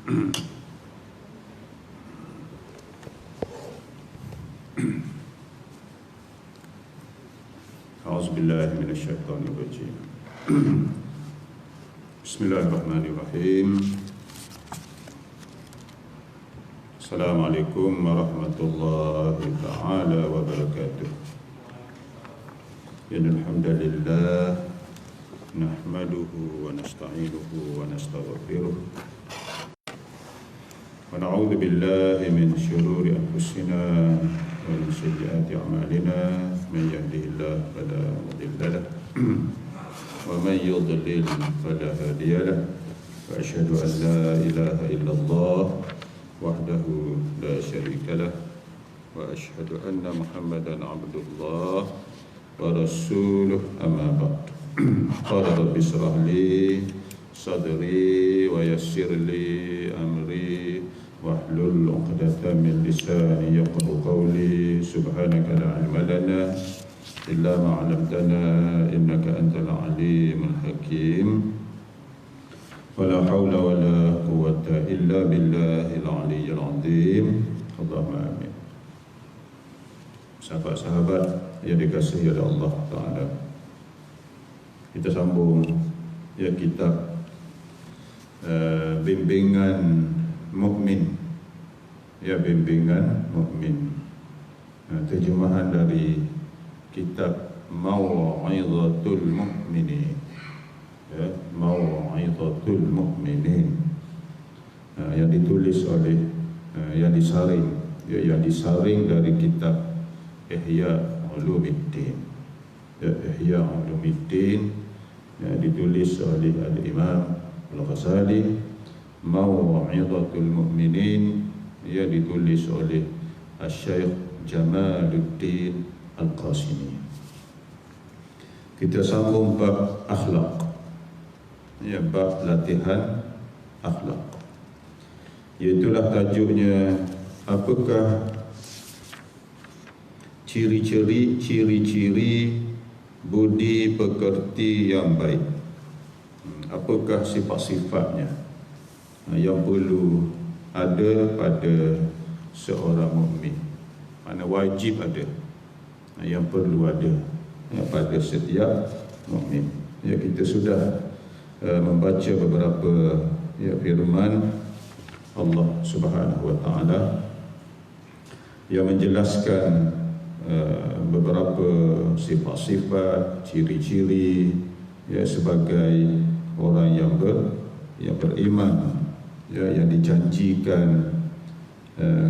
A'udzubillahi minasyaitonirrajim. Bismillahirrahmanirrahim. Assalamualaikum warahmatullahi ta'ala wabarakatuh. Alhamdulillah nahmaduhu wa nasta'inuhu wa nastaghfiruh wa na'udzu billahi min syururi anfusina wa min sayyiati a'malina. Man yahdihillahu fala mudilla lahu wa man yudlil fala hadiya lahu. Wa asyhadu an la ilaha illallah wahdahu la syarika lahu wa asyhadu anna Muhammadan abdullah wa rasuluh, amma ba'd. Qala rabbi shrah li sadri wa yassir li amri wahlul 'uqdatam min lisani yafqahu qawli. Subhanaka la ilma lana illa ma 'allamtana innaka antal alimul hakim. Wala haula wala quwwata illa billahil aliyyil azim. Allahumma amin. Sahabat-sahabat yang dikasihi oleh Allah Ta'ala, kita sambung kitab bimbingan mukmin, bimbingan mukmin. Terjemahan dari kitab Mau'izatul Mu'minin, Mau'izatul Mu'minin, yang ditulis oleh yang disaring dari kitab Ihya Ulumuddin. Ihya Ulumuddin ditulis oleh Al-Imam Al-Ghazali. Mau'izatul Mu'minin ditulis oleh Asy-Syaikh Jamaluddin Al-Qasimi. Kita sambung bab akhlak, bab latihan akhlak. Iaitulah tajuknya, apakah ciri-ciri budi pekerti yang baik. Apakah sifat-sifatnya yang perlu ada pada seorang mukmin? Mana wajib ada, yang perlu ada pada setiap mukmin. Kita sudah membaca beberapa firman Allah Subhanahu wa taala yang menjelaskan beberapa sifat-sifat, ciri-ciri sebagai orang yang beriman, yang dijanjikan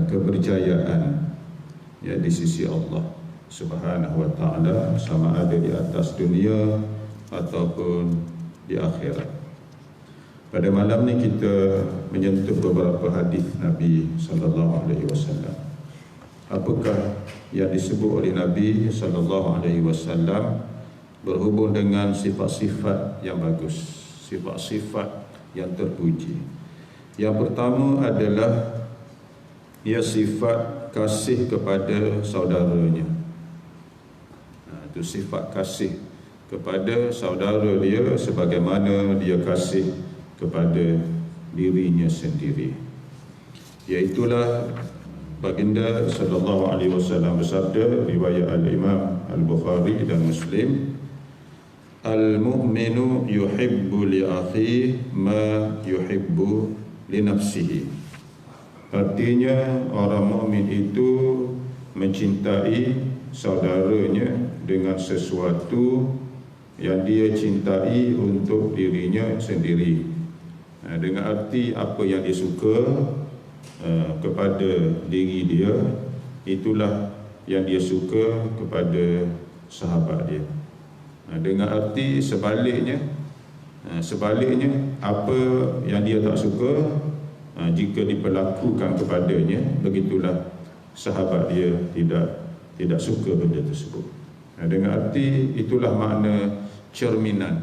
keberjayaan di sisi Allah Subhanahu wa taala, sama ada di atas dunia ataupun di akhirat. Pada malam ni kita menyentuh beberapa hadis Nabi sallallahu alaihi wasallam. Apakah yang disebut oleh Nabi sallallahu alaihi wasallam berhubung dengan sifat-sifat yang bagus, sifat-sifat yang terpuji. Yang pertama adalah sifat kasih kepada saudaranya. Itu sifat kasih kepada saudara dia sebagaimana dia kasih kepada dirinya sendiri. Iaitulah baginda sallallahu alaihi wasallam bersabda, riwayat al-Imam Al-Bukhari dan Muslim, al-mu'minu yuhibbu li akhihi ma yuhibbu li nafsihi. Artinya orang mukmin itu mencintai saudaranya dengan sesuatu yang dia cintai untuk dirinya sendiri. Dengan arti apa yang dia suka kepada diri dia, itulah yang dia suka kepada sahabat dia. Dengan arti sebaliknya, apa yang dia tak suka, jika diperlakukan kepadanya, begitulah sahabat dia tidak suka benda tersebut. Dengan arti itulah makna cerminan.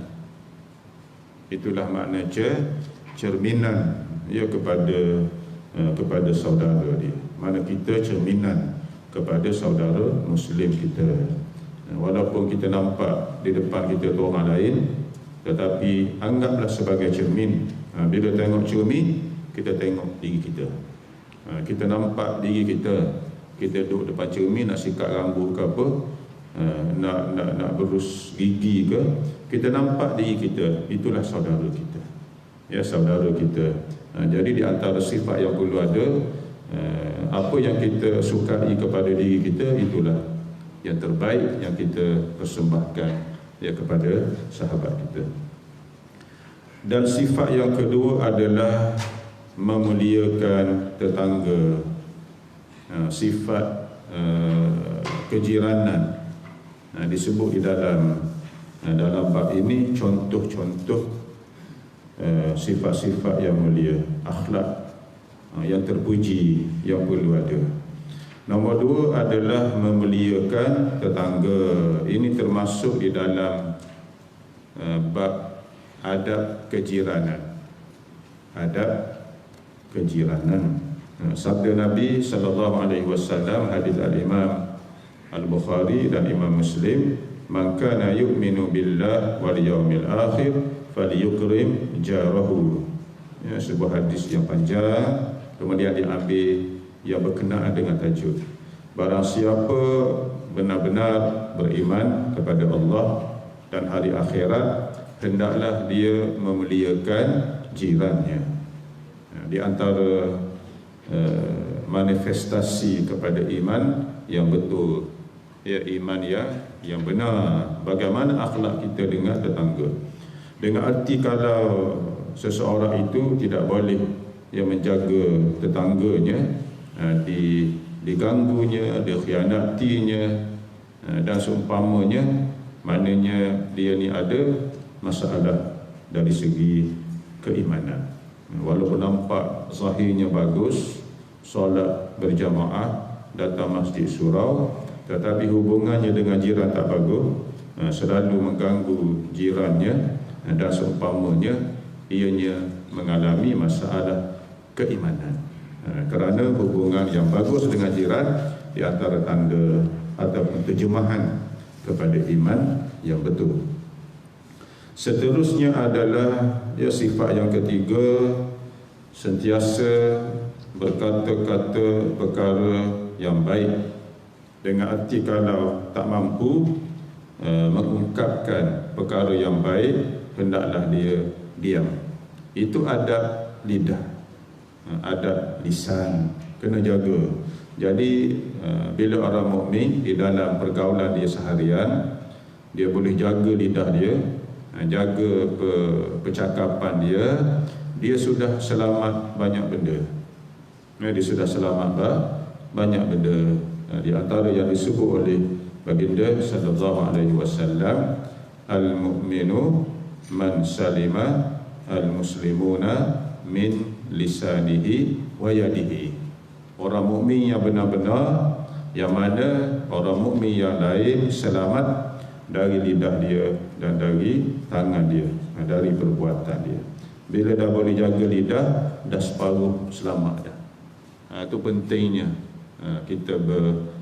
Itulah makna cerminan kepada saudara dia. Mana kita cerminan kepada saudara Muslim kita. Walaupun kita nampak di depan kita tu orang lain, tetapi anggaplah sebagai cermin. Bila tengok cermin, kita tengok diri kita. Kita nampak diri kita, kita duduk depan cermin nak sikat rambut ke apa, nak berus gigi ke, kita nampak diri kita, itulah saudara kita. Ya, saudara kita. Jadi di antara sifat yang perlu ada, apa yang kita sukai kepada diri kita, itulah yang terbaik yang kita persembahkan ya kepada sahabat kita. Dan sifat yang kedua adalah memuliakan tetangga. Sifat kejiranan disebut di dalam bab ini contoh-contoh sifat-sifat yang mulia, akhlak yang terpuji yang perlu ada. Nombor dua adalah memuliakan tetangga. Ini termasuk di dalam bab adab kejiranan. Adab kejiranan. Sabda Nabi SAW, hadis al-Imam Al-Bukhari dan Imam Muslim, "Man kana yu'minu billah wal yawmil akhir falyukrim jarahu." Ya, sebuah hadis yang panjang, kemudian diambil yang berkenaan dengan tajuk, barang siapa benar-benar beriman kepada Allah dan hari akhirat, hendaklah dia memuliakan jirannya. Di antara manifestasi kepada iman yang betul, ya, iman yang benar, bagaimana akhlak kita dengan tetangga. Dengan arti kalau seseorang itu tidak boleh menjaga tetangganya, diganggunya, dikhianatinya dan seumpamanya, maknanya dia ni ada masalah dari segi keimanan. Walaupun nampak zahirnya bagus, solat berjamaah, datang masjid surau, tetapi hubungannya dengan jiran tak bagus, selalu mengganggu jirannya dan seumpamanya, ianya mengalami masalah keimanan. Kerana hubungan yang bagus dengan jiran di antara tanda ataupun terjemahan kepada iman yang betul. Seterusnya adalah sifat yang ketiga, sentiasa berkata-kata perkara yang baik. Dengan arti kalau tak mampu mengungkapkan perkara yang baik, hendaklah dia diam. Itu adab lidah, adab lisan, kena jaga. Jadi bila orang mukmin di dalam pergaulan dia seharian, dia boleh jaga lidah dia, jaga percakapan dia sudah selamat banyak benda. Dia sudah selamat banyak benda. Di antara yang disebut oleh baginda sallallahu alaihi wasallam, al-mu'minu man salima al-muslimuna min lisanihi wa yadihi. Orang mukmin yang benar-benar, yang mana orang mukmin yang lain selamat dari lidah dia dan dari tangan dia, dari perbuatan dia. Bila dah boleh jaga lidah, dah separuh selamat dah. Itu pentingnya kita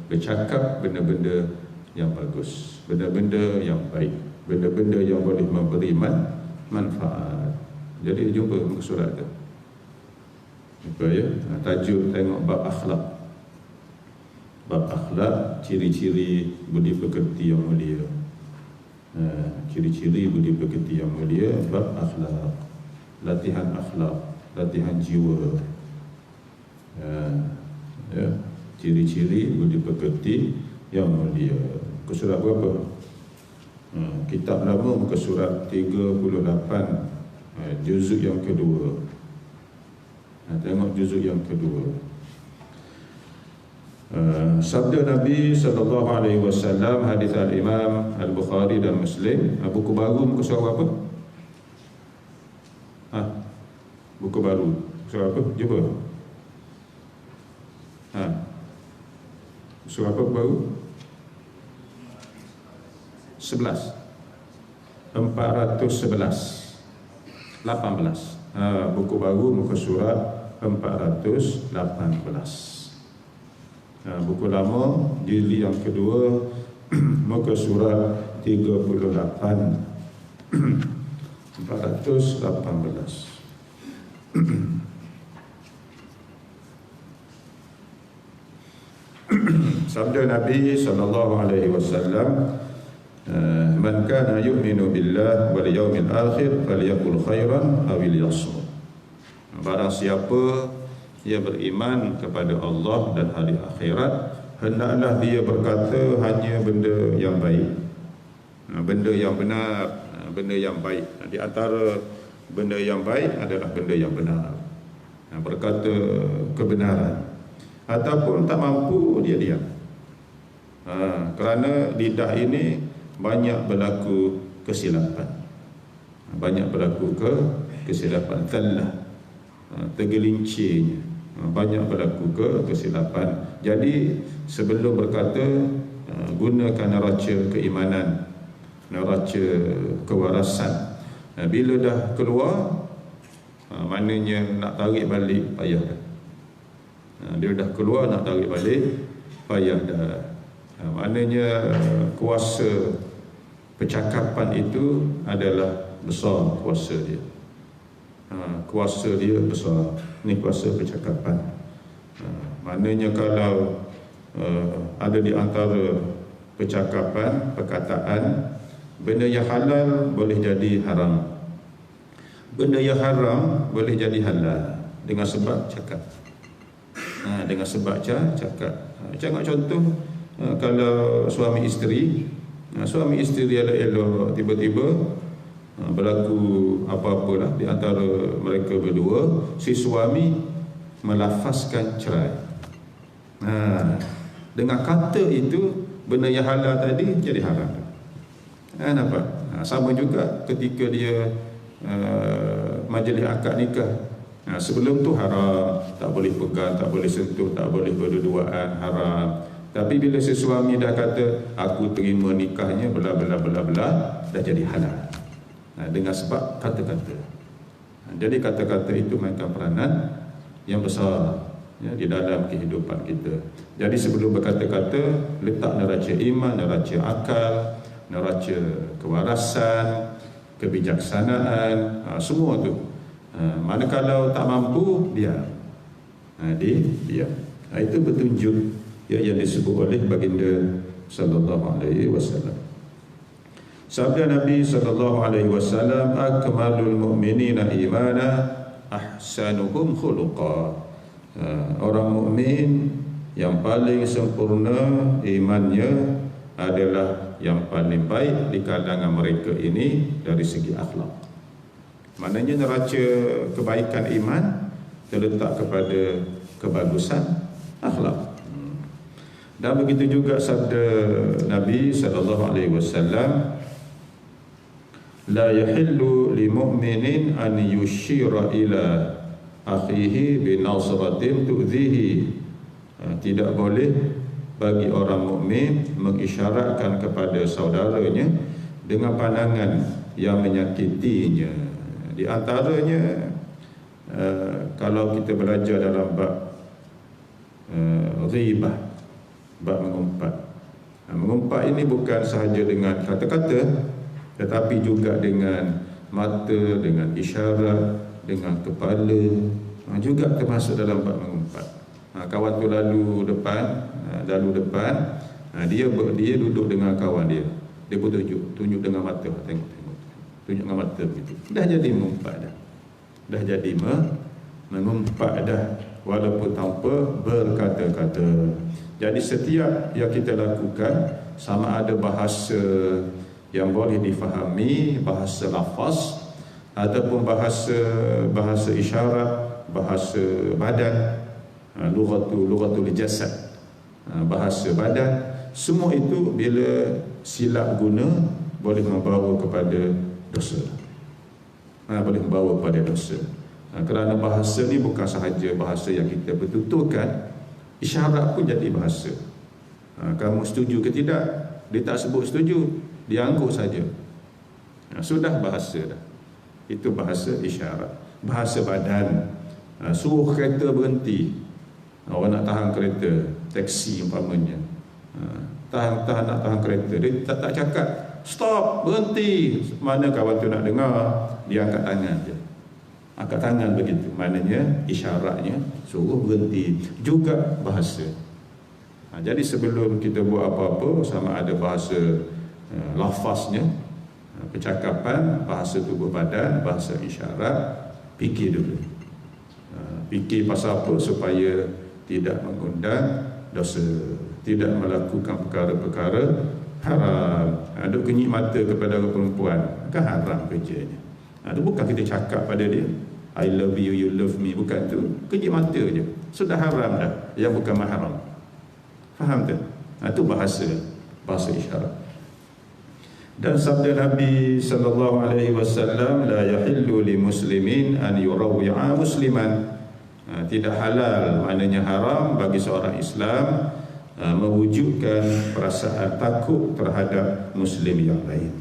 bercakap benda-benda yang bagus, benda-benda yang baik, benda-benda yang boleh memberi manfaat. Jadi jumpa muka surat tu. Apa ya? Tajuk tengok bab akhlak. Bab akhlak, ciri-ciri budi pekerti yang mulia. Ciri-ciri budi pekerti yang mulia, bab akhlak. Latihan akhlak, latihan jiwa. Ciri-ciri budi pekerti yang mulia. Muka surat berapa? Kitab lama muka surat 38, juzuk yang kedua. Tengok juzuk yang kedua. Sabda Nabi sallallahu alaihi wasallam, hadis al-Imam Al-Bukhari dan Muslim. Buku baru muka surat apa? Buku baru surat apa? Jumpa. Surah apa baru? 11 411 18. Buku baru muka surat 418. Buku lama jilid yang kedua muka surat 38 418. Sabda Nabi SAW, man kana yu'minu billah wal yawmil akhir falyaqul khairan aw liyasmut. Barang siapa dia beriman kepada Allah dan hari akhirat, hendaklah dia berkata hanya benda yang baik, benda yang benar, benda yang baik. Di antara benda yang baik adalah benda yang benar, berkata kebenaran. Ataupun tak mampu, dia diam. Kerana lidah ini banyak berlaku kesilapan, banyak berlaku kesilapan, zallah, tergelincirnya, banyak berlaku kesilapan. Jadi sebelum berkata, gunakan neraca keimanan, neraca kewarasan. Bila dah keluar, maknanya nak tarik balik payah dah. Dia dah keluar, nak tarik balik payah dah. Maknanya kuasa percakapan itu adalah besar, kuasa dia. Kuasa dia besar. Ini kuasa percakapan. Maknanya kalau ada di antara percakapan, perkataan, benda yang halal boleh jadi haram, benda yang haram boleh jadi halal dengan sebab cakap. Dengan sebab cakap. Jangan contoh, kalau suami isteri elok-elok, tiba-tiba berlaku apa-apalah di antara mereka berdua, si suami melafazkan cerai. Dengan kata itu, benda yang halal tadi jadi haram. Nampak? Sama juga ketika dia majlis akad nikah. Sebelum tu haram, tak boleh pegang, tak boleh sentuh, tak boleh berdua-duaan, haram. Tapi bila si suami dah kata aku terima nikahnya bla bla bla bla, dah jadi halal. Dengan sebab kata-kata. Jadi kata-kata itu mainkan peranan yang besar di dalam kehidupan kita. Jadi sebelum berkata-kata, letak neraca iman, neraca akal, neraca kewarasan, kebijaksanaan, semua tu. Manakala tak mampu, diam. Diam. Itu petunjuk yang disebut oleh baginda sallallahu alaihi wasallam. Sabda Nabi sallallahu alaihi wasallam, akmalul mu'minina imana ahsanuhum khuluqa. Orang mukmin yang paling sempurna imannya adalah yang paling baik di kalangan mereka ini dari segi akhlak. Maknanya neraca kebaikan iman terletak kepada kebagusan akhlak. Dan begitu juga sabda Nabi sallallahu alaihi wasallam, la yahillu li mu'minin an yushira ila akhihi bi nasratin tu'dhihi. Tidak boleh bagi orang mukmin mengisyaratkan kepada saudaranya dengan pandangan yang menyakitinya. Di antaranya, kalau kita belajar dalam bab ghibah, bab mengumpat. Mengumpat ini bukan sahaja dengan kata-kata, tetapi juga dengan mata, dengan isyarat, dengan kepala, juga termasuk dalam bab mengumpat. Kawan tu lalu depan, dia duduk dengan kawan dia pun tunjuk dengan mata, tengok, tunjuk dengan mata begitu. Dah jadi mengumpat dah. Dah jadi mengumpat dah, walaupun tanpa berkata-kata. Jadi setiap yang kita lakukan, sama ada bahasa yang boleh difahami, bahasa lafaz, ataupun bahasa isyarat, bahasa badan, lughatul jasad, bahasa badan, semua itu bila silap guna boleh membawa kepada dosa. Boleh membawa kepada dosa. Kerana bahasa ni bukan sahaja bahasa yang kita bertuturkan, isyarat pun jadi bahasa. Kamu setuju ke tidak? Dia tak sebut setuju, dia angguk saja. Sudah bahasa dah. Itu bahasa isyarat. Bahasa badan, suruh kereta berhenti. Orang nak tahan kereta, taksi umpamanya, nak tahan kereta, dia tak cakap stop, berhenti. Mana kawan tu nak dengar, dia angkat tangan je. Angkat tangan begitu, maknanya isyaratnya suruh berhenti. Juga bahasa. Jadi sebelum kita buat apa-apa, sama ada bahasa lafaznya, percakapan, bahasa tubuh badan, bahasa isyarat, fikir dulu. Fikir pasal apa supaya tidak mengundang dosa, tidak melakukan perkara-perkara haram. Duk kenyit mata kepada orang perempuan, kan haram kerjanya. Itu bukan kita cakap pada dia, I love you, you love me, bukan tu. Kenyit mata je, sudah haram dah, yang bukan mahram. Faham tak? Itu bahasa isyarat. Dan sabda Nabi sallallahu alaihi wasallam, la yahillu li muslimin an yurawwi'a musliman. Tidak halal, maknanya haram bagi seorang Islam mewujudkan perasaan takut terhadap muslim yang lain.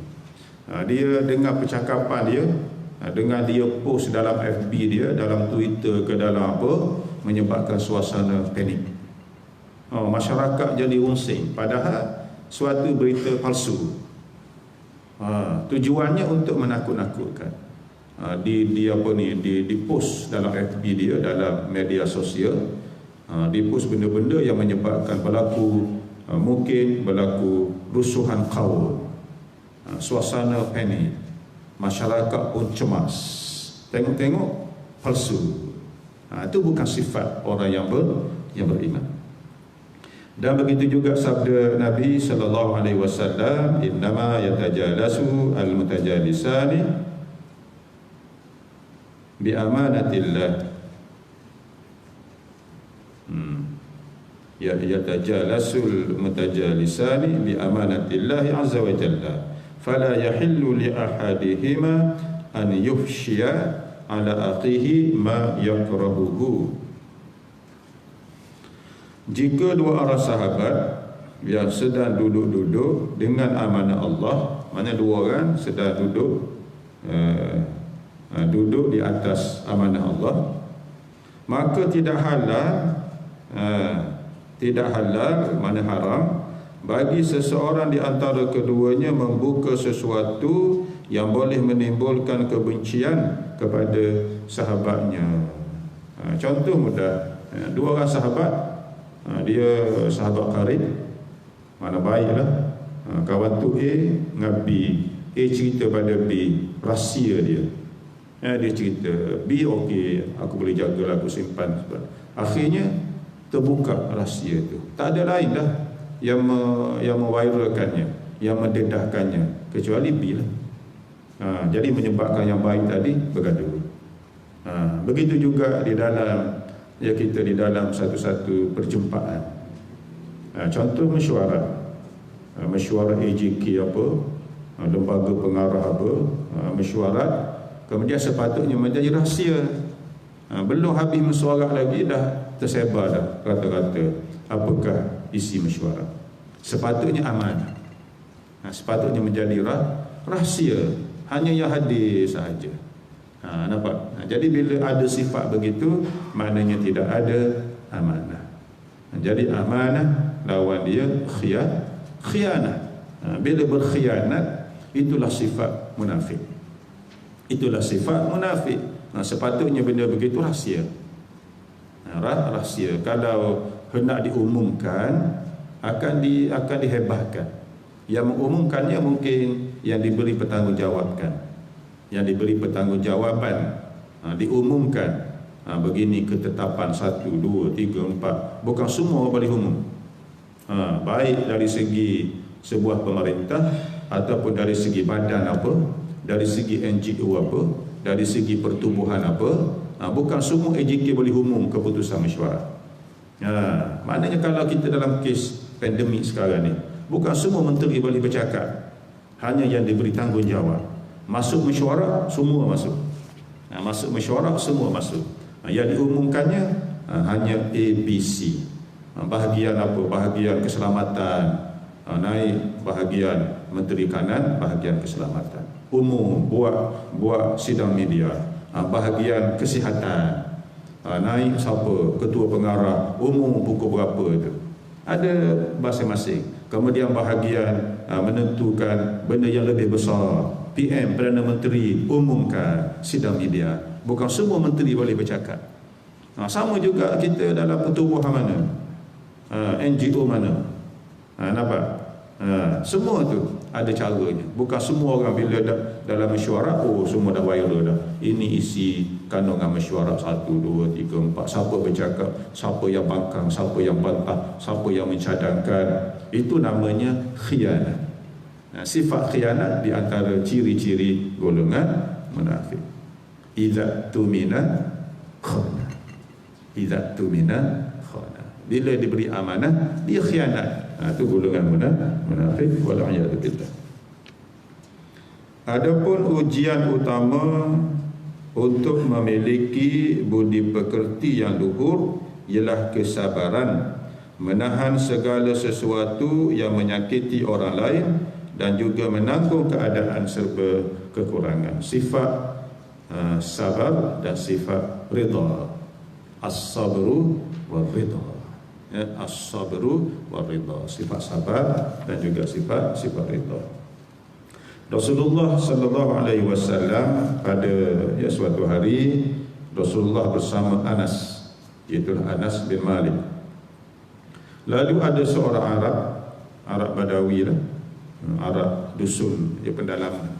Dia dengar percakapan dia, dengan dia post dalam FB dia, dalam Twitter ke dalam apa, menyebabkan suasana panik. Masyarakat jadi ungsing, padahal suatu berita palsu. Tujuannya untuk menakut-nakutkan. Di post dalam FB dia, dalam media sosial, di post benda-benda yang menyebabkan mungkin berlaku rusuhan kaum, suasana panik, masyarakat pun cemas. Tengok-tengok palsu. Itu bukan sifat orang yang beriman. Dan begitu juga sabda Nabi sallallahu alaihi wasallam, innama yatajalasu al-mutajalisani bi amanatillah. Yatajalasul mutajalisani bi amanatillah azza wa jalla, fala yahillu li ahadihima an yufshiya ala akhihi ma yakrahuhu. Jika dua orang sahabat yang sedang duduk-duduk dengan amanah Allah, mana dua orang sedang duduk di atas amanah Allah, maka tidak halal, mana haram bagi seseorang di antara keduanya membuka sesuatu yang boleh menimbulkan kebencian kepada sahabatnya. Contoh mudah, dua orang sahabat, dia sahabat karib, mana baiklah, kawan tu A dengan B. A cerita pada B rahsia dia. Dia cerita B, okey, aku boleh jagalah, aku simpan. Akhirnya terbuka rahsia tu. Tak ada lain dah yang memviralkannya, yang mendedahkannya, kecuali B lah. Jadi menyebabkan yang baik tadi bergaduh. Begitu juga di dalam kita di dalam satu-satu perjumpaan. Contoh mesyuarat AJK apa, lembaga pengarah apa, mesyuarat, kemudian sepatutnya menjadi rahsia. Belum habis mesyuarat lagi dah tersebar dah kata-kata apakah isi mesyuarat. Sepatutnya amanah, sepatutnya menjadi rahsia, hanya yang hadir sahaja. Nampak? Jadi bila ada sifat begitu, maknanya tidak ada amanah. Jadi amanah lawan dia khianat. Bila berkhianat, itulah sifat munafik. Itulah sifat munafik. Sepatutnya benda begitu rahsia. Rahsia. Kalau hendak diumumkan, akan dihebahkan. Yang mengumumkannya mungkin yang diberi pertanggungjawabkan, yang diberi pertanggungjawaban, diumumkan begini ketetapan 1, 2, 3, 4. Bukan semua boleh umum, baik dari segi sebuah pemerintah ataupun dari segi badan apa, dari segi NGO apa, dari segi pertubuhan apa. Bukan semua AJK boleh umum keputusan mesyuarat. Maknanya kalau kita dalam kes pandemik sekarang ni, bukan semua menteri boleh bercakap, hanya yang diberi tanggungjawab. Masuk mesyuarat, semua masuk. Masuk mesyuarat, semua masuk. Yang diumumkannya hanya ABC. Bahagian apa? Bahagian keselamatan, naik bahagian menteri kanan, bahagian keselamatan. Umum buat sidang media. Bahagian kesihatan, naik siapa? Ketua pengarah, umum pukul berapa itu. Ada masing-masing. Kemudian bahagian menentukan benda yang lebih besar, PM, Perdana Menteri umumkan sidang media. Bukan semua menteri boleh bercakap. Sama juga kita dalam pertubuhan mana. NGO mana. Nampak? Semua tu ada caranya. Bukan semua orang bila dalam mesyuarat, semua dah viral dah. Ini isi kandungan mesyuarat 1, 2, 3, 4. Siapa bercakap, siapa yang bangkang, siapa yang bantah, siapa yang mencadangkan. Itu namanya khianat. Sifat khianat di antara ciri-ciri golongan munafik. Idza tumina khana. Idza tumina khana. Bila diberi amanah, dia khianat. Itu golongan munafik, wal'iyadu billah. Adapun ujian utama untuk memiliki budi pekerti yang luhur ialah kesabaran, menahan segala sesuatu yang menyakiti orang lain dan juga menanggung keadaan serba kekurangan. Sifat sabar dan sifat rida. As-sabru wa rida. As-sabru wa rida. Sifat sabar dan juga sifat rida. Rasulullah sallallahu alaihi wasallam pada suatu hari Rasulullah bersama Anas, iaitu Anas bin Malik. Lalu ada seorang Arab Badawi lah, Arab dusun, dia pendalaman.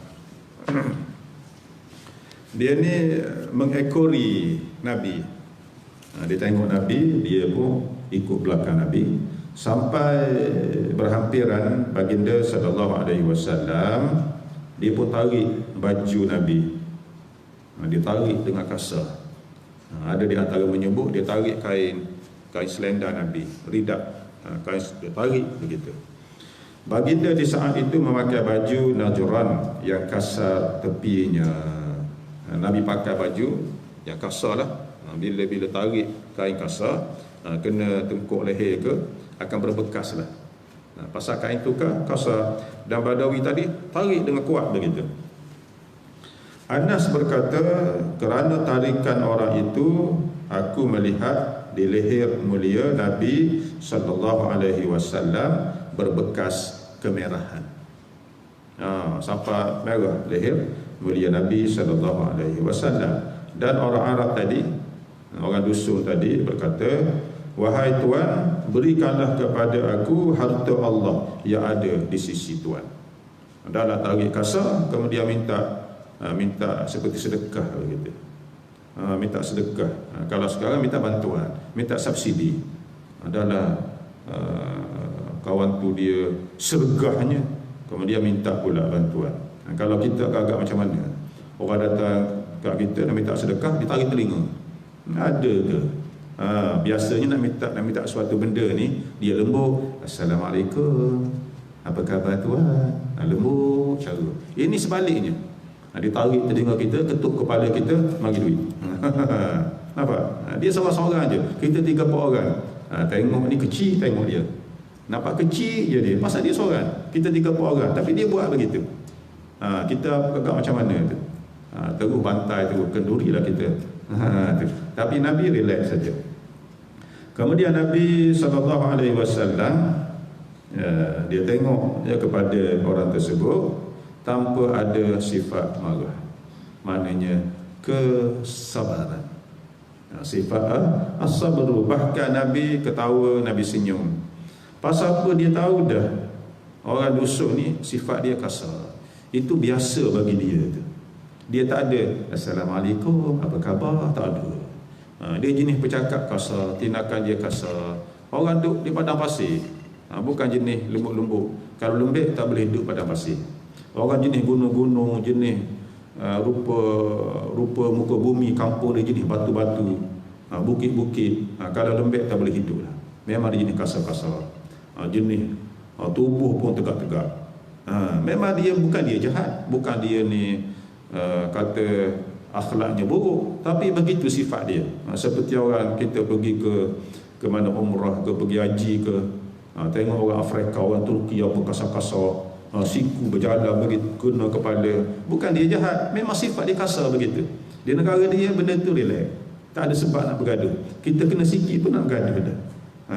Dia ni mengekori Nabi. Dia tengok Nabi, dia pun ikut belakang Nabi sampai berhampiran baginda sallallahu alaihi wasallam. Dia pun tarik baju Nabi. Dia tarik dengan kasar. Ada di antara menyebut dia tarik kain selendang Nabi, ridak, kain dia tarik begitu. Baginda di saat itu memakai baju najran yang kasar tepinya. Nabi pakai baju yang kasar lah. Bila tarik kain kasar, kena tengkuk leher ke, akan berbekas lah. Pasal kain tu kasar, dan Badawi tadi tarik dengan kuat begitu. Anas berkata, kerana tarikan orang itu, aku melihat di leher mulia Nabi sallallahu alaihi wasallam berbekas kemerahan. Sampai merah leher mulia Nabi sallallahu alaihi wasallam. Dan orang Arab tadi, orang dusun tadi berkata, wahai Tuan, berikanlah kepada aku harta Allah yang ada di sisi Tuan. Dah nak tarik kasar, kemudian minta seperti sedekah begitu. Minta sedekah. Kalau sekarang minta bantuan, minta subsidi. Adalah kawan tu dia sergahnya, kemudian minta pula bantuan. Kalau kita agak macam mana? Orang datang kat kita nak minta sedekah, ditarik telinga. Ada ke? Biasanya nak minta suatu benda ni, dia lembut, Assalamualaikum, apa khabar Tuan? Lembut cara. Ini sebaliknya. Dia tarik telinga kita, ketuk kepala kita, bagi duit. Nampak? Dia seorang-seorang je. Kita 3-4 orang. Tengok ni kecil, tengok dia. Nampak kecil je dia. Pasal dia seorang. Kita 3-4 orang. Tapi dia buat begitu. Kita agak macam mana tu? Terus bantai, terus kendurilah kita. Tapi Nabi relax saja. Kemudian Nabi SAW dia tengok kepada orang tersebut tanpa ada sifat marah, maknanya kesabaran, sifat as-sabru. Bahkan Nabi ketawa, Nabi senyum. Pasal apa? Dia tahu dah orang dusun ni sifat dia kasar. Itu biasa bagi dia tu. Dia tak ada Assalamualaikum, apa khabar, tak ada. Dia jenis bercakap kasar, tindakan dia kasar. Orang duduk di padang pasir, bukan jenis lembut-lembut. Kalau lembut tak boleh duduk padang pasir. Orang jenis gunung-gunung, jenis rupa muka bumi kampung dia jenis batu-batu, bukit-bukit. Kalau lembut tak boleh hidup lah. Memang dia jenis kasar-kasar. Jenis tubuh pun tegak-tegak. Memang dia bukan dia jahat, bukan dia ni kata akhlaknya buruk, tapi begitu sifat dia. Seperti orang kita pergi ke mana umrah ke, pergi haji ke, tengok orang Afrika, orang Turki apa kasar-kasar, siku berjalan begitu kena kepala. Bukan dia jahat, memang sifat dia kasar begitu. Di negara dia benda tu relax, tak ada sebab nak bergaduh. Kita kena sikit pun nak bergaduh dah.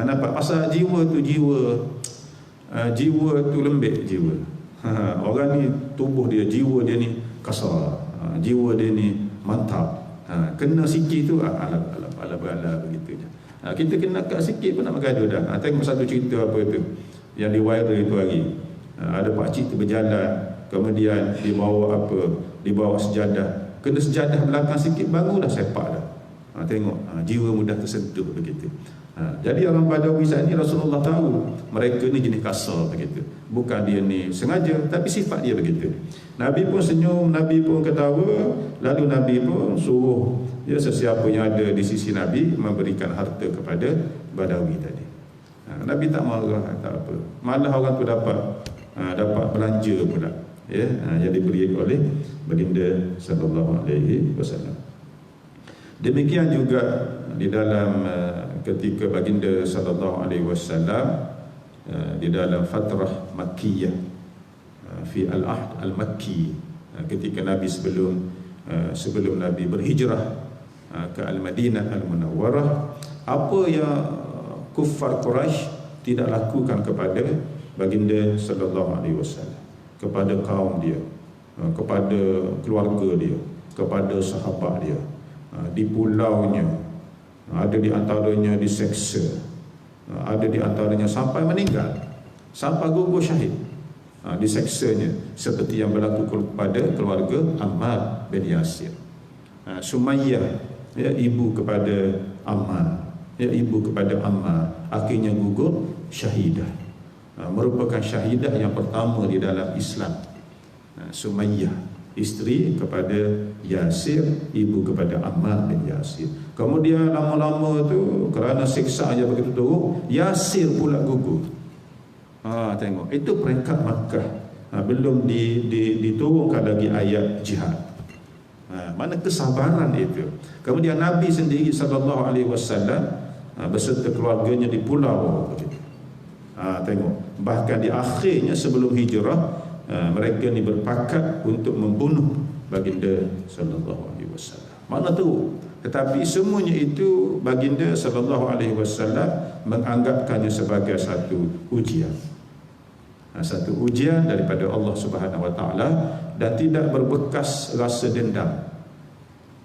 Nampak? Pasal jiwa tu lembek jiwa. Orang ni tubuh dia, jiwa dia ni kasar, jiwa dia ni mantap. Kena sikit tu ala begitu je. Kita kena kat sikit pun nak bergaduh dah. Tengok satu cerita apa tu yang di viral itu hari. Ada pakcik tu berjalan, kemudian dibawa dibawa sejadah, kena sejadah belakang sikit baru dah sepak dah. Tengok, jiwa mudah tersentuh begitu. Jadi orang Badawi saat ni Rasulullah tahu mereka ni jenis kasar begitu. Bukan dia ni sengaja, tapi sifat dia begitu. Nabi pun senyum, Nabi pun ketawa, lalu Nabi pun suruh sesiapa yang ada di sisi Nabi memberikan harta kepada Badawi tadi. Nabi tak marah, tak apa. Malah orang tu dapat belanja pula, yang diberi oleh baginda sallallahu alaihi wasallam. Demikian juga di dalam ketika baginda sallallahu alaihi wasallam di dalam fatrah Makkiyah, fi al-ahd al-makki, ketika Nabi sebelum Nabi berhijrah ke Al-Madinah Al-Munawwarah, apa yang kuffar Quraisy tidak lakukan kepada baginda sallallahu alaihi wasallam, kepada kaum dia, kepada keluarga dia, kepada sahabat dia. Di pulaunya ada di antaranya diseksa, ada di antaranya sampai meninggal, sampai gugur syahid, diseksanya, seperti yang berlaku kepada keluarga Ammar bin Yasir. Sumayyah, ibu kepada Ammar, ibu kepada Ammar, akhirnya gugur syahidah, merupakan syahidah yang pertama di dalam Islam. Sumayyah, isteri kepada Yasir, ibu kepada Ammar bin Yasir. Kemudian lama-lama tu kerana siksa aja begitu teruk, Yasir pula gugur. Tengok, itu peringkat Makkah. Belum diturunkan lagi ayat jihad. Mana kesabaran itu. Kemudian Nabi sendiri sallallahu alaihi wasallam beserta keluarganya di pulau begitu. Tengok, bahkan di akhirnya sebelum hijrah, mereka ni berpakat untuk membunuh baginda sallallahu alaihi wasallam. Mana tu? Tetapi semuanya itu baginda sallallahu alaihi wasallam menganggapkannya sebagai satu ujian. Satu ujian daripada Allah Subhanahu wa taala, dan tidak berbekas rasa dendam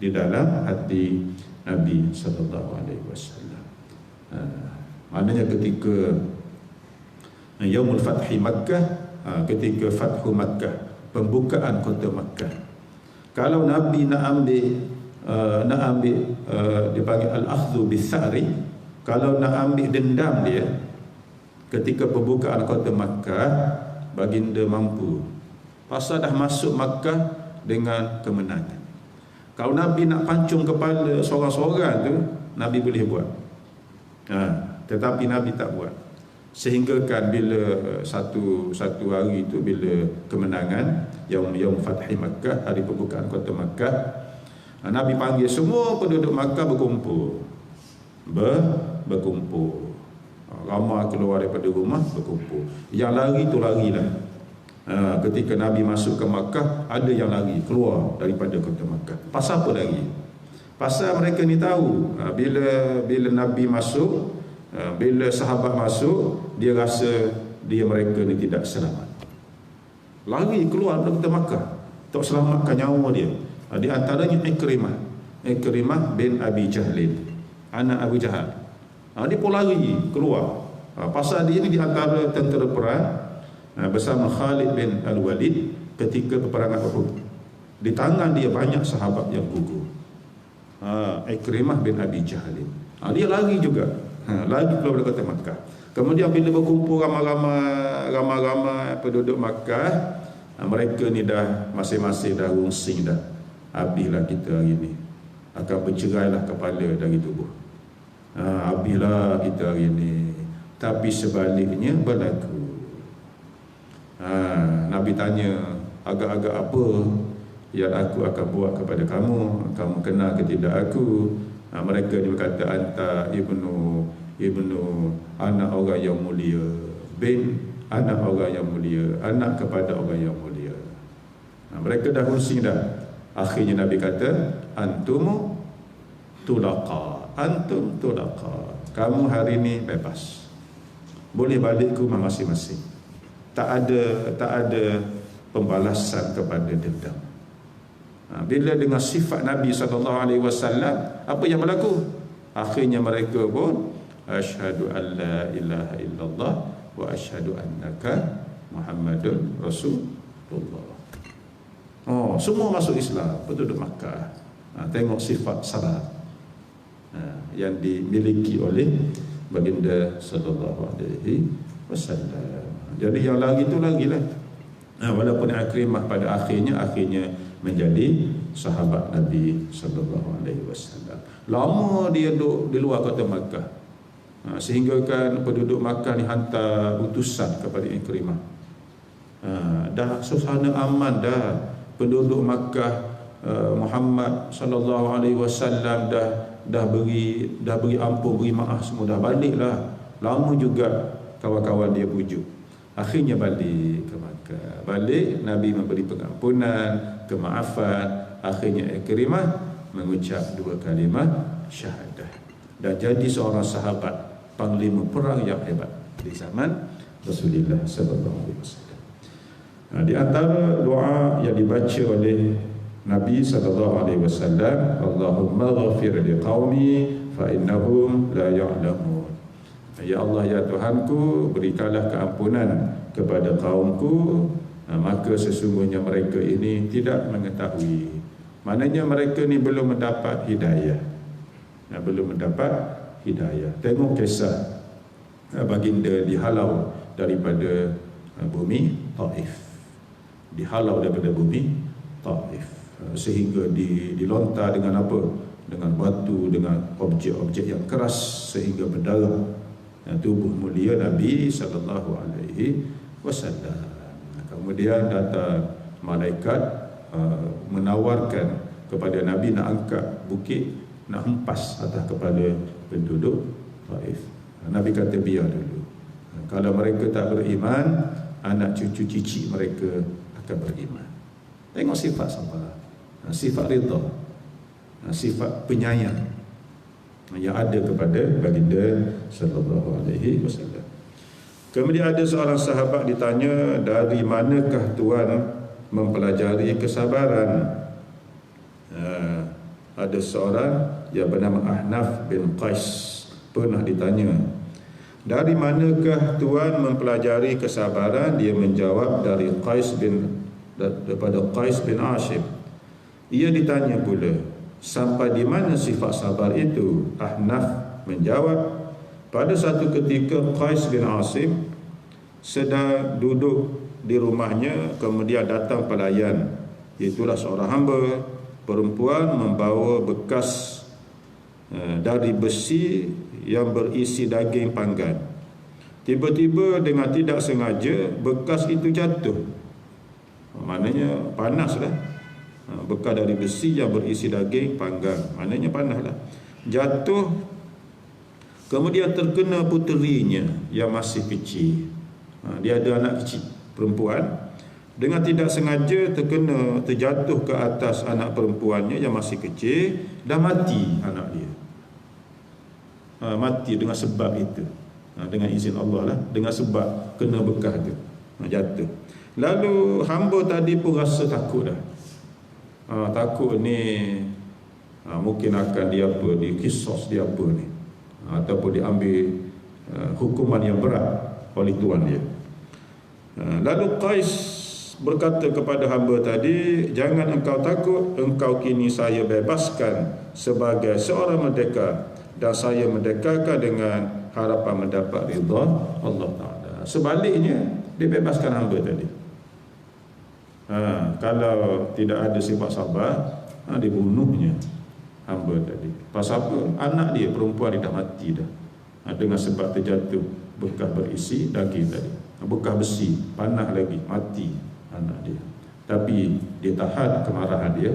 di dalam hati Nabi sallallahu alaihi wasallam. Maknanya ketika Yaumul Fathi Makkah, ketika Fathu Makkah, pembukaan kota Makkah, kalau Nabi nak ambil dipanggil al-akhdhu bis-sa'ri, kalau nak ambil dendam dia ketika pembukaan kota Makkah, baginda mampu, pasal dah masuk Makkah dengan kemenangan. Kalau Nabi nak pancung kepala seorang-seorang tu, Nabi boleh buat, tetapi Nabi tak buat. Sehingga kan bila satu hari itu, bila kemenangan Yaum Fathi Makkah, hari pembukaan kota Makkah, Nabi panggil semua penduduk Makkah berkumpul. Ramai keluar daripada rumah berkumpul. Yang lari tu larilah. Ketika Nabi masuk ke Makkah, ada yang lari keluar daripada kota Makkah. Pasal apa lari? Pasal mereka ni tahu, bila Nabi masuk, bila sahabat masuk, dia rasa mereka ni tidak selamat. Lari keluar dari kota Makkah untuk selamatkan nyawa dia. Di antaranya Ikrimah bin Abi Jahlin, anak Abu Jahal. Dia pun lari keluar. Pasal dia ni di antara tentera perang bersama Khalid bin Al-Walid ketika peperangan Uhud. Di tangan dia banyak sahabat yang gugur. Ikrimah bin Abi Jahlin, dia lari juga, lagi keluar dari kota Makkah. Kemudian bila berkumpul ramai-ramai penduduk Makkah, mereka ni dah masing-masing dah rungsing dah, habislah kita hari ni, akan bercerailah kepala dari tubuh, habislah kita hari ni. Tapi sebaliknya berlaku. Nabi tanya, agak-agak apa yang aku akan buat kepada kamu? Kamu kenal ke tidak aku? Mereka ni berkata, anta ibnu anak orang yang mulia, bin anak orang yang mulia, anak kepada orang yang mulia. Mereka dah pusing dah. Akhirnya Nabi kata, antum tulaqa, kamu hari ni bebas, boleh balik ke rumah masing-masing. Tak ada pembalasan kepada dendam. Bila dengan sifat Nabi SAW, apa yang berlaku? Akhirnya mereka pun asyhadu an la ilaha illallah wa asyhadu annaka Muhammadun Rasulullah. Oh, semua masuk Islam, penduduk Makkah. Tengok sifat salat yang dimiliki oleh baginda sallallahu alaihi wasallam. Jadi yang lagi tu lagilah. Walaupun Ikrimah pada akhirnya menjadi sahabat Nabi sallallahu alaihi wasallam. Lama dia duduk di luar kota Makkah. Sehingga kan penduduk Makkah ni hantar utusan kepada Ikrimah. Dah suasana aman dah. Penduduk Makkah Muhammad sallallahu alaihi wasallam dah beri ampun, beri maaf semua, dah baliklah. Lama juga kawan-kawan dia pujuk. Akhirnya balik ke Makkah. Balik, Nabi memberi pengampunan, kemaafan. Akhirnya Ikrimah mengucap 2 kalimah syahadah dan jadi seorang sahabat, panglima perang yang hebat di zaman Rasulullah sallallahu alaihi wasallam. Di antara doa yang dibaca oleh Nabi sallallahu alaihi wasallam, Allahumma ghafir liqaumi fa innahum la ya'lamun. Ya Allah, ya Tuhanku, berikanlah keampunan kepada kaumku, maka sesungguhnya mereka ini tidak mengetahui. Maknanya mereka ni belum mendapat hidayah. Belum mendapat hidayah. Tengok kisah baginda dihalau daripada bumi Taif. Dihalau daripada bumi Taif. Sehingga dilontar dengan apa? Dengan batu, dengan objek-objek yang keras sehingga berdarah tubuh mulia Nabi sallallahu alaihi wasallam. Kemudian datang malaikat menawarkan kepada Nabi nak angkat bukit, nak hempas atas kepala penduduk Taif. Nabi kata biar dulu. Kalau mereka tak beriman, anak cucu cicit mereka akan beriman. Tengok sifat sabar, sifat redha, sifat penyayang yang ada kepada baginda sallallahu alaihi wasallam. Kemudian ada seorang sahabat ditanya, dari manakah Tuan mempelajari kesabaran? Ada seorang yang bernama Ahnaf bin Qais pernah ditanya, dari manakah Tuan mempelajari kesabaran? Dia menjawab, daripada Qais bin Ashim. Ia ditanya pula, sampai di mana sifat sabar itu? Ahnaf menjawab, pada satu ketika Qais bin Asim sedang duduk di rumahnya, kemudian datang pelayan, itulah seorang hamba perempuan membawa bekas dari besi yang berisi daging panggang. Tiba-tiba dengan tidak sengaja bekas itu jatuh. Maknanya panaslah. Bekas dari besi yang berisi daging panggang, maknanya panaslah. Jatuh, kemudian terkena puterinya yang masih kecil. Dia ada anak kecil perempuan, dengan tidak sengaja terjatuh ke atas anak perempuannya yang masih kecil, dan mati anak dia. Mati dengan sebab itu, dengan izin Allah lah, dengan sebab kena bekas tu, jatuh. Lalu hamba tadi pun rasa takut dah. Takut ni mungkin akan dikisos dia apa ni, ataupun diambil hukuman yang berat oleh tuan dia. Lalu Qais berkata kepada hamba tadi, jangan engkau takut, engkau kini saya bebaskan sebagai seorang merdeka, dan saya merdekakan dengan harapan mendapat ridha Allah Ta'ala. Sebaliknya, dia bebaskan hamba tadi. Kalau tidak ada sifat sabar, dibunuhnya hamba tadi. Pasal apa? Anak dia perempuan dia dah mati dah, dengan sebab terjatuh bekas berisi daging tadi, bekas besi, panah lagi, mati anak dia. Tapi dia tahan kemarahan dia.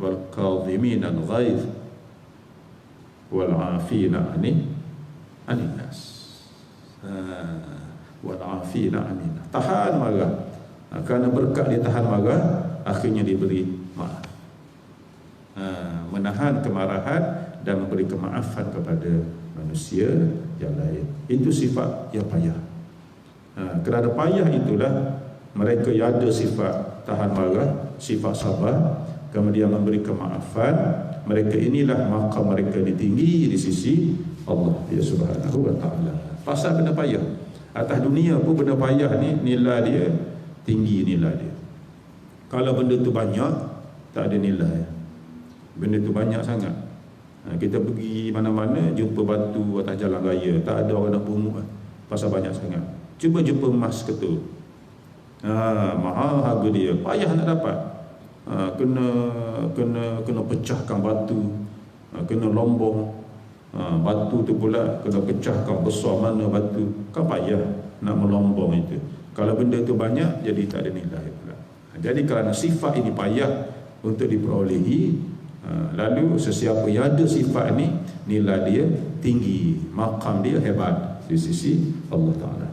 Wal kadhimin al-ghaidh wal 'afina 'anil nas. Wal 'afina 'anil nas. Tahan marah. Kerana berkat dia tahan marah, akhirnya diberi maaf. Menahan kemarahan dan memberi kemaafan kepada manusia yang lain. Itu sifat yang payah. Kerana payah itulah mereka yang ada sifat tahan marah, sifat sabar, kemudian memberi kemaafan, mereka inilah maqam mereka tinggi di sisi Allah ya Subhanahu wa taala. Pasal benda payah atas dunia pun, benda payah ni nilai dia tinggi, nilai dia. Kalau benda tu banyak tak ada nilai. Benda tu banyak sangat. Kita pergi mana-mana jumpa batu atas jalan raya, tak ada orang nak pungut pasal banyak sangat. Cuba jumpa emas ke tu, mahal harga dia, payah nak dapat. Kena pecahkan batu, kena lombong. Batu tu pula kena pecahkan besar mana batu, kan payah nak melombong itu. Kalau benda tu banyak, jadi tak ada nilai pula. Jadi kerana sifat ini payah untuk diperolehi, lalu sesiapa yang ada sifat ini, nilai dia tinggi, maqam dia hebat di sisi Allah Ta'ala.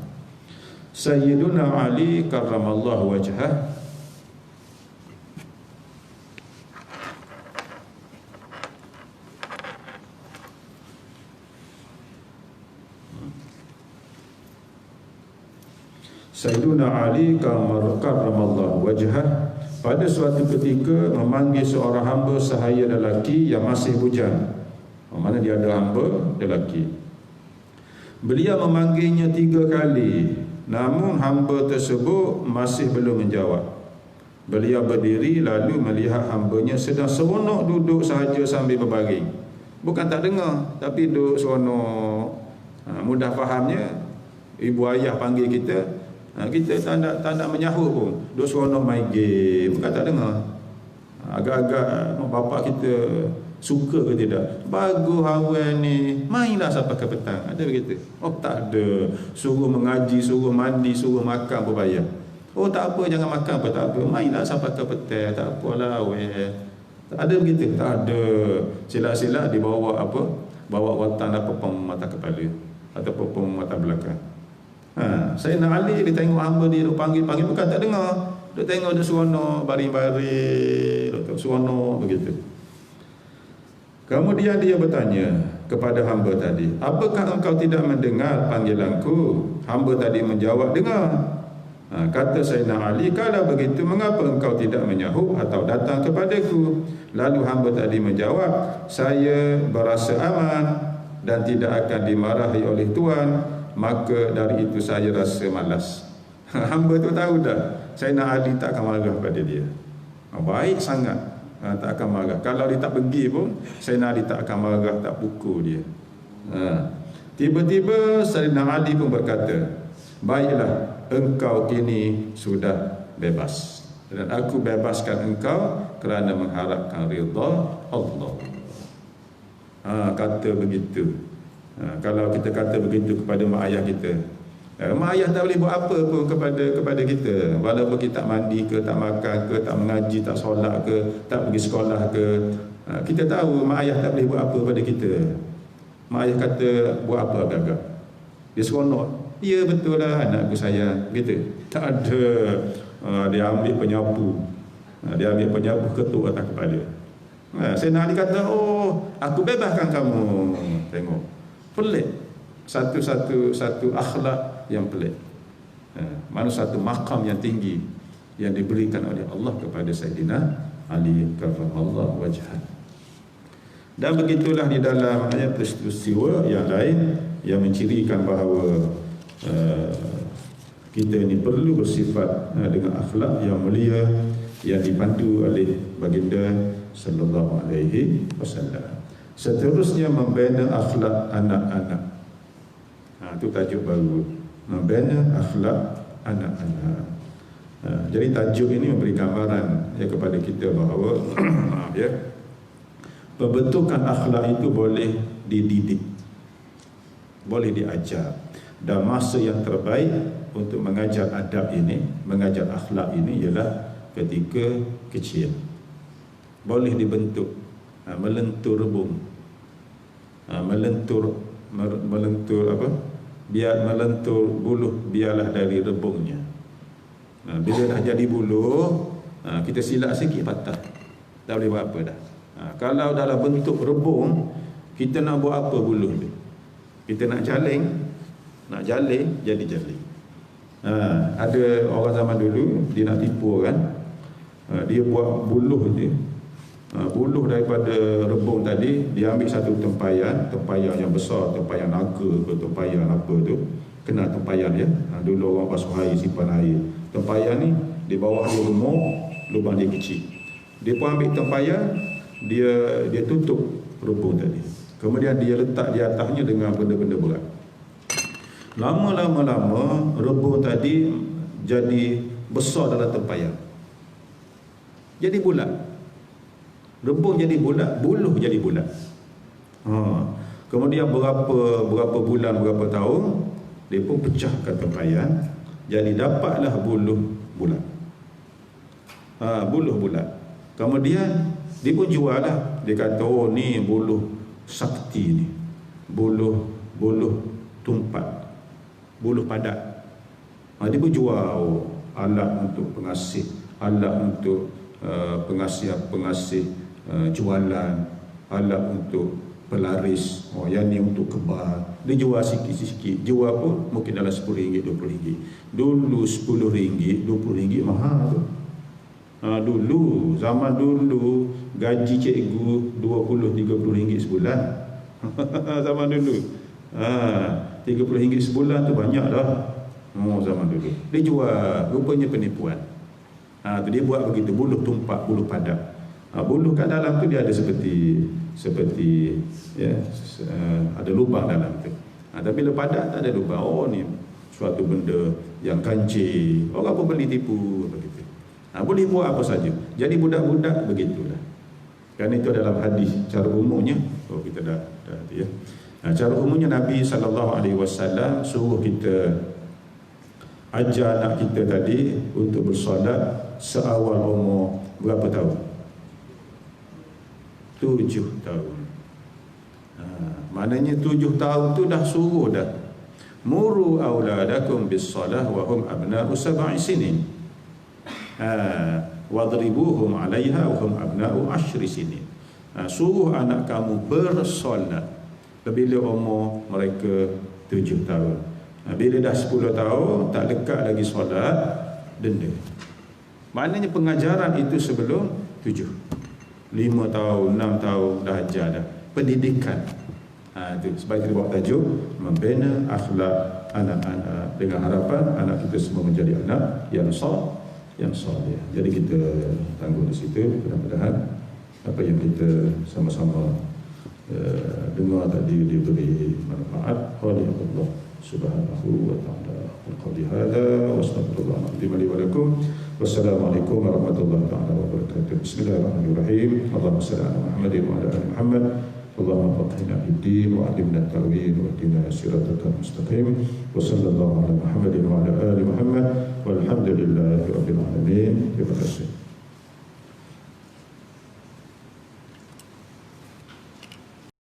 Sayyiduna Ali karramallahu wajhah Sayyiduna Ali karramallahu wajhah pada suatu ketika memanggil seorang hamba sahaya lelaki yang masih bujang. Mana dia ada hamba lelaki. Beliau memanggilnya 3 kali, namun hamba tersebut masih belum menjawab. Beliau berdiri lalu melihat hambanya sedang seronok duduk sahaja sambil berbaring. Bukan tak dengar, tapi duduk seronok. Mudah fahamnya, ibu ayah panggil kita, kita tak nak menyahut pun, duduk seronok main game, bukan tak dengar. Agak-agak bapak kita suka ke tidak, bagus awal ni, mainlah sampai ke petang, ada begitu? Oh tak ada, suruh mengaji, suruh mandi, suruh makan pun bayar. Oh tak apa, jangan makan pun tak apa, mainlah sampai ke petang, tak apalah awal. Tak ada begitu, tak ada. Sila-sila dibawa apa, bawa watan apa pemata kepala atau pemata belakang. Sayyidina Ali dia tengok hamba dia duk panggil-panggil, bukan tak dengar. Dia tengok dia seronok baring-baring, duk seronok begitu. Kemudian dia bertanya kepada hamba tadi, apakah engkau tidak mendengar panggilanku? Hamba tadi menjawab, dengar. Kata Sayyidina Ali, kalau begitu mengapa engkau tidak menyahut atau datang kepadaku? Lalu hamba tadi menjawab, saya berasa aman dan tidak akan dimarahi oleh Tuan, maka dari itu saya rasa malas. Hamba tu tahu dah Sayyidina Ali tak akan marah pada dia. Baik sangat, tak akan marah. Kalau dia tak pergi pun Sayyidina Ali tak akan marah, tak pukul dia. Tiba-tiba Sayyidina Ali pun berkata, baiklah, engkau kini sudah bebas, dan aku bebaskan engkau kerana mengharapkan ridha Allah. Kata begitu. Kalau kita kata begitu kepada mak ayah kita, mak ayah tak boleh buat apa pun kepada kita, walaupun kita tak mandi ke, tak makan ke, tak mengaji, tak solat ke, tak pergi sekolah ke, kita tahu mak ayah tak boleh buat apa pada kita. Mak ayah kata buat apa agak-agak, dia seronok, ya betul lah anakku sayang, gitu. Tak ada. Dia ambil penyapu, ketuk atas kepala. Sayyidina Ali kata, oh aku bebaskan kamu. Tengok, pelik. Satu akhlak yang pelik. Mana satu makam yang tinggi yang diberikan oleh Allah kepada Sayyidina Ali karramallahu wajhah. Dan begitulah di dalam ayat peristiwa yang lain yang mencirikan bahawa kita ini perlu bersifat dengan akhlak yang mulia yang dipandu oleh baginda sallallahu alaihi wasallam. Seterusnya, membina akhlak anak-anak. Itu tajuk baru, membina akhlak anak-anak. Jadi tajuk ini memberi gambaran kepada kita bahawa pembentukan akhlak itu boleh dididik, boleh diajar, dan masa yang terbaik untuk mengajar adab ini, mengajar akhlak ini ialah ketika kecil. Boleh dibentuk, melentur rebung, melentur apa? Biar melentur buluh, biarlah dari rebungnya. Bila dah jadi buluh, kita silap sikit patah, tak boleh buat apa dah. Kalau dalam bentuk rebung, kita nak buat apa buluh dia? Kita nak jaling jadi jaling. Ada orang zaman dulu dia nak tipu kan, dia buat buluh dia buluh daripada rebung tadi, dia ambil satu tempayan yang besar, tempayan naga ke tempayan apa tu, kenal tempayan ya. Dulu orang basuh air, simpan air. Tempayan ni di bawah dia remuk, lubang dia kecil. Dia pun ambil tempayan, dia tutup rebung tadi. Kemudian dia letak di atasnya dengan benda-benda berat. Lama-lama rebung tadi jadi besar dalam tempayan. Jadi bulat. Rebung jadi bulat, buluh jadi bulat. Kemudian berapa bulan, berapa tahun, dia pun pecahkan tempayan, jadi dapatlah buluh bulat. Buluh bulat. Kemudian dia pun jual lah. Dia kata, oh ni buluh sakti ni, buluh tumpat, buluh padat. Dia pun jual alat untuk pengasih, alat untuk pengasih jualan, alat untuk pelaris, yang ni untuk kebal. Dia jual sikit-sikit. Jual pun mungkin dalam RM10, RM20. Dulu RM10, RM20 mahal tu. Dulu, zaman dulu gaji cikgu RM20-30 sebulan. Zaman dulu RM30 sebulan tu banyak dah. Zaman dulu dia jual, rupanya penipuan. Dia buat begitu, buluh tumpak, buluh padat. Buluh kat dalam tu dia ada seperti ya, ada lubang dalam tu. Tapi bila padat tak ada lubang. Oh ni suatu benda yang kancil, orang pun beli tipu begitu. Boleh buat apa saja. Jadi budak-budak begitulah. Kan itu dalam hadis cara umumnya. Kita dah ya. Cara umumnya Nabi SAW suruh kita ajar anak kita tadi untuk bersolat seawal umur berapa tahun? 7 tahun. Maknanya 7 tahun tu dah suruh dah. Muru auladakum bis-salah wa hum abna'u 7 sinin. Wadribuhum 'alaiha wa hum abna'u 10 sinin. Suruh anak kamu bersolat bila umur mereka 7 tahun. Bila dah 10 tahun tak lekat lagi solat, denda. Maknanya pengajaran itu sebelum 7. 5 tahun, 6 tahun dah ajar dah. Pendidikan. Itu sebab kita buat tajuk membina akhlak anak-anak, dengan harapan anak kita semua menjadi anak yang soleh. Jadi kita tangguh di situ. Mudah-mudahan apa yang kita sama-sama dengar tadi diberi manfaat oleh Allah Subhanahu wa ta'ala. Qul hadza wa astaghfirullah li wa lakum. Wassalamualaikum warahmatullahi wabarakatuh. Bismillahirrahmanirrahim. Allahumma shalli ala Muhammadin wa ala ali Muhammad. Allahumma faqihna fid-din wa 'allimna at-ta'wil wa hdina siratal mustaqim. Wa sallallahu ala Muhammadin wa ala ali Muhammad. Walhamdulillahi rabbil alamin. Terima kasih.